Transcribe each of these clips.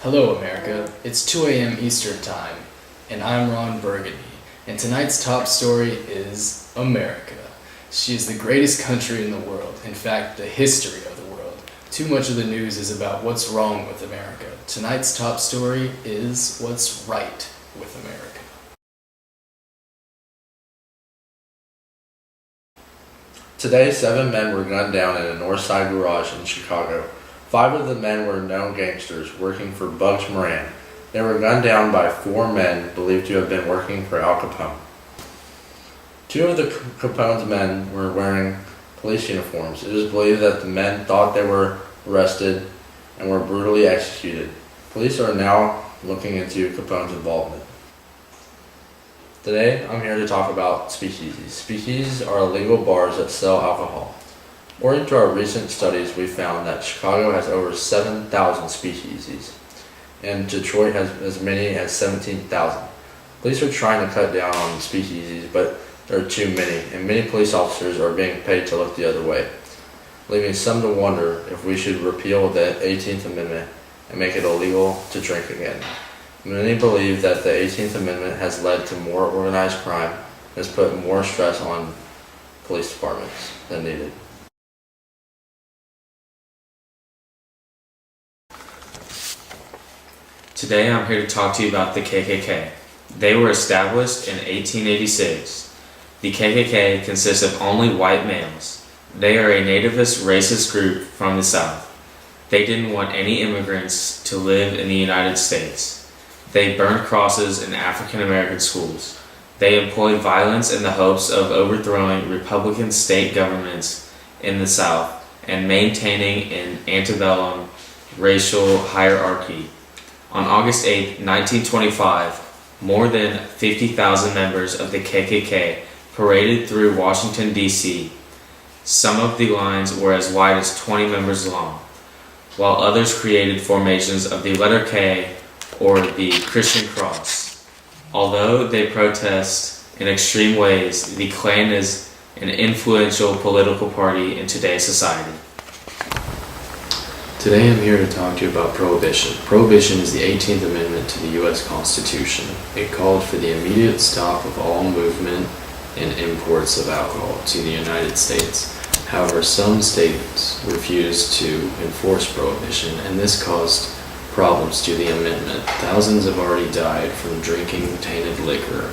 Hello, America. It's 2 a.m. Eastern Time, and I'm Ron Burgundy. And tonight's top story is America. She is the greatest country in the world, in fact, the history of the world. Too much of the news is about what's wrong with America. Tonight's top story is what's right with America. Today, 7 men were gunned down in a north side garage in Chicago. 5 of the men were known gangsters working for Bugs Moran. They were gunned down by 4 men believed to have been working for Al Capone. 2 of the Capone's men were wearing police uniforms. It is believed that the men thought they were arrested and were brutally executed. Police are now looking into Capone's involvement. Today, I'm here to talk about speakeasies. Speakeasies are illegal bars that sell alcohol. According to our recent studies, we found that Chicago has over 7,000 speakeasies, and Detroit has as many as 17,000. Police are trying to cut down on speakeasies, but there are too many, and many police officers are being paid to look the other way, leaving some to wonder if we should repeal the 18th Amendment and make it illegal to drink again. Many believe that the 18th Amendment has led to more organized crime and has put more stress on police departments than needed. Today I'm here to talk to you about the KKK. They were established in 1886. The KKK consists of only white males. They are a nativist racist group from the South. They didn't want any immigrants to live in the United States. They burned crosses in African American schools. They employed violence in the hopes of overthrowing Republican state governments in the South and maintaining an antebellum racial hierarchy. On August 8, 1925, more than 50,000 members of the KKK paraded through Washington, D.C. Some of the lines were as wide as 20 members long, while others created formations of the letter K or the Christian cross. Although they protest in extreme ways, the Klan is an influential political party in today's society. Today I'm here to talk to you about Prohibition. Prohibition is the 18th Amendment to the U.S. Constitution. It called for the immediate stop of all movement and imports of alcohol to the United States. However, some states refused to enforce Prohibition, and this caused problems to the amendment. Thousands have already died from drinking tainted liquor.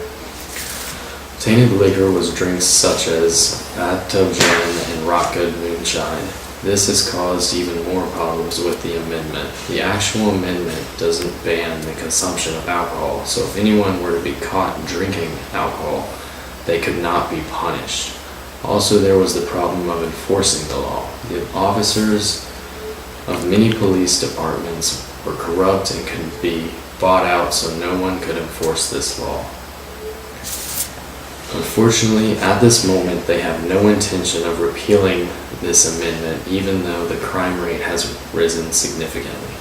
Tainted liquor was drinks such as bathtub gin and rock good moonshine. This has caused even more problems with the amendment. The actual amendment doesn't ban the consumption of alcohol, so if anyone were to be caught drinking alcohol, they could not be punished. Also, there was the problem of enforcing the law. The officers of many police departments were corrupt and could be bought out, so no one could enforce this law. Unfortunately, at this moment, they have no intention of repealing this amendment, even though the crime rate has risen significantly.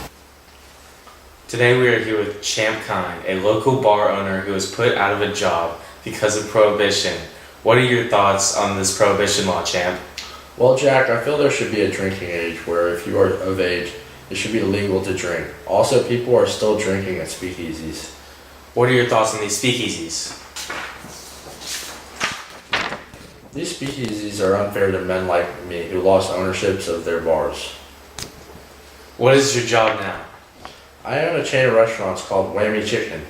Today we are here with Champ Kine, a local bar owner who was put out of a job because of Prohibition. What are your thoughts on this Prohibition law, Champ? Well, Jack, I feel there should be a drinking age where if you are of age, it should be legal to drink. Also, people are still drinking at speakeasies. What are your thoughts on these speakeasies? These speakeasies are unfair to men like me who lost ownerships of their bars. What is your job now? I own a chain of restaurants called Whammy Chicken.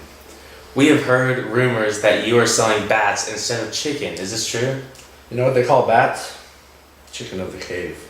We have heard rumors that you are selling bats instead of chicken. Is this true? You know what they call bats? Chicken of the cave.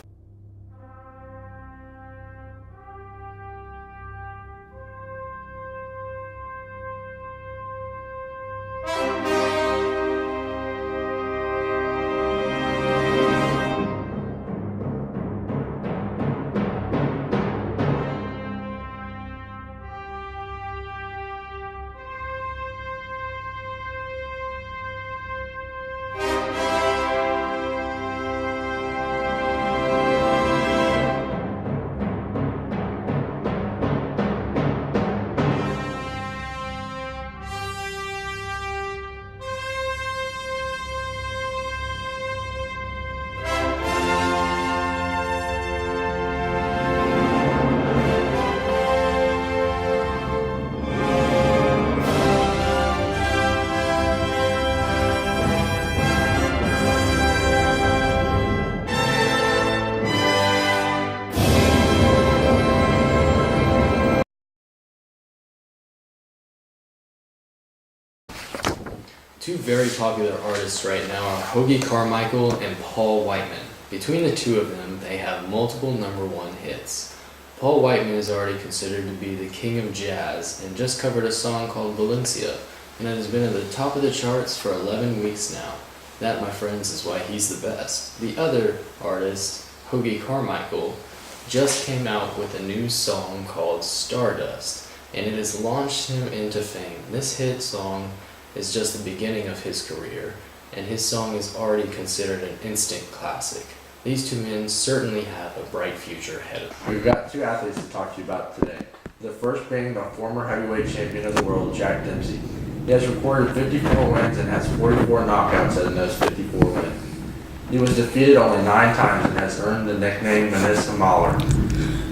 Two very popular artists right now are Hoagie Carmichael and Paul Whiteman. Between the two of them, they have multiple #1 hits. Paul Whiteman is already considered to be the king of jazz and just covered a song called Valencia, and it has been at the top of the charts for 11 weeks now. That, my friends, is why he's the best. The other artist, Hoagie Carmichael, just came out with a new song called Stardust, and it has launched him into fame. This hit song is just the beginning of his career, and his song is already considered an instant classic. These two men certainly have a bright future ahead of them. We've got two athletes to talk to you about today. The first being the former heavyweight champion of the world, Jack Dempsey. He has recorded 54 wins and has 44 knockouts in those 54 wins. He was defeated only 9 times and has earned the nickname Menisca Mauler.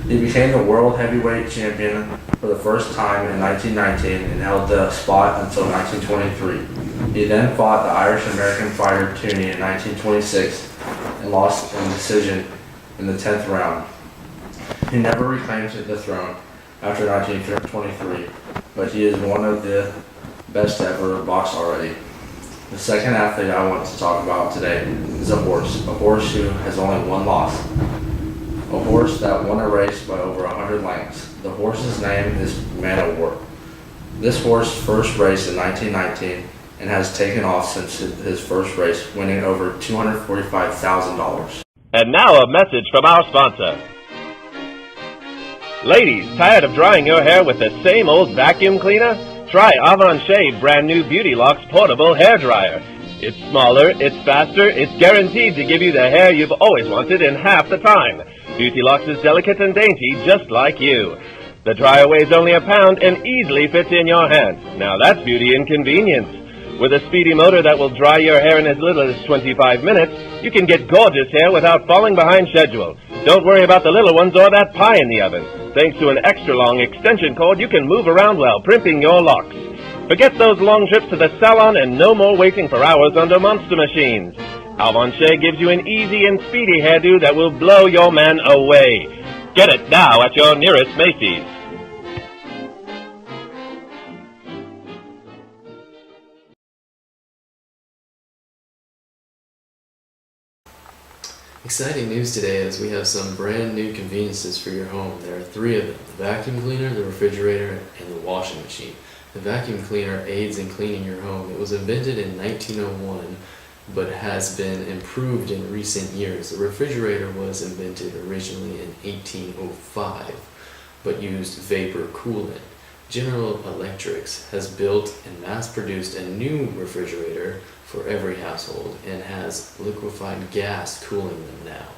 He became the world heavyweight champion for the first time in 1919 and held the spot until 1923. He then fought the Irish-American fighter Tooney in 1926 and lost in decision in the 10th round. He never reclaimed the throne after 1923, but he is one of the best to ever box already. The second athlete I want to talk about today is a horse who has only one loss. A horse that won a race by over 100 lengths. The horse's name is Man o' War. This horse first raced in 1919 and has taken off since his first race, winning over $245,000. And now a message from our sponsor. Ladies, tired of drying your hair with the same old vacuum cleaner? Try Avon Shave brand new Beauty Locks portable hair dryer. It's smaller, it's faster, it's guaranteed to give you the hair you've always wanted in half the time. Beauty Locks is delicate and dainty, just like you. The dryer weighs only a pound and easily fits in your hand. Now that's beauty and convenience. With a speedy motor that will dry your hair in as little as 25 minutes, you can get gorgeous hair without falling behind schedule. Don't worry about the little ones or that pie in the oven. Thanks to an extra-long extension cord, you can move around while primping your locks. Forget those long trips to the salon and no more waiting for hours under monster machines. Avon Shave gives you an easy and speedy hairdo that will blow your man away. Get it now at your nearest Macy's. Exciting news today as we have some brand new conveniences for your home. There are 3 of them: the vacuum cleaner, the refrigerator, and the washing machine. The vacuum cleaner aids in cleaning your home. It was invented in 1901 but has been improved in recent years. The refrigerator was invented originally in 1805 but used vapor coolant. General Electric has built and mass-produced a new refrigerator for every household and has liquefied gas cooling them now.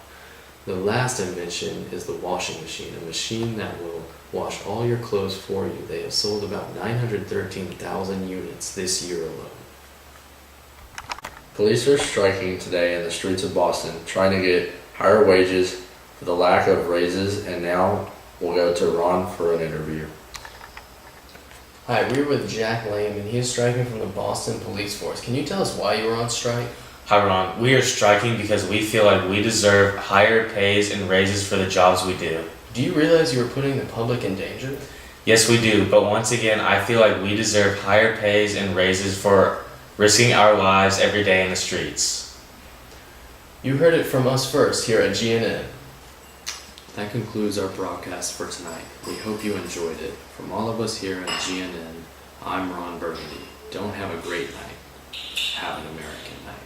The last invention is the washing machine, a machine that will wash all your clothes for you. They have sold about 913,000 units this year alone. Police are striking today in the streets of Boston, trying to get higher wages for the lack of raises, and now we'll go to Ron for an interview. Hi, we're with Jack Lame, and he is striking from the Boston Police Force. Can you tell us why you were on strike? Hi Ron, we are striking because we feel like we deserve higher pays and raises for the jobs we do. Do you realize you are putting the public in danger? Yes, we do, but once again, I feel like we deserve higher pays and raises for risking our lives every day in the streets. You heard it from us first here at GNN. That concludes our broadcast for tonight. We hope you enjoyed it. From all of us here at GNN, I'm Ron Burgundy. Don't have a great night. Have an American night.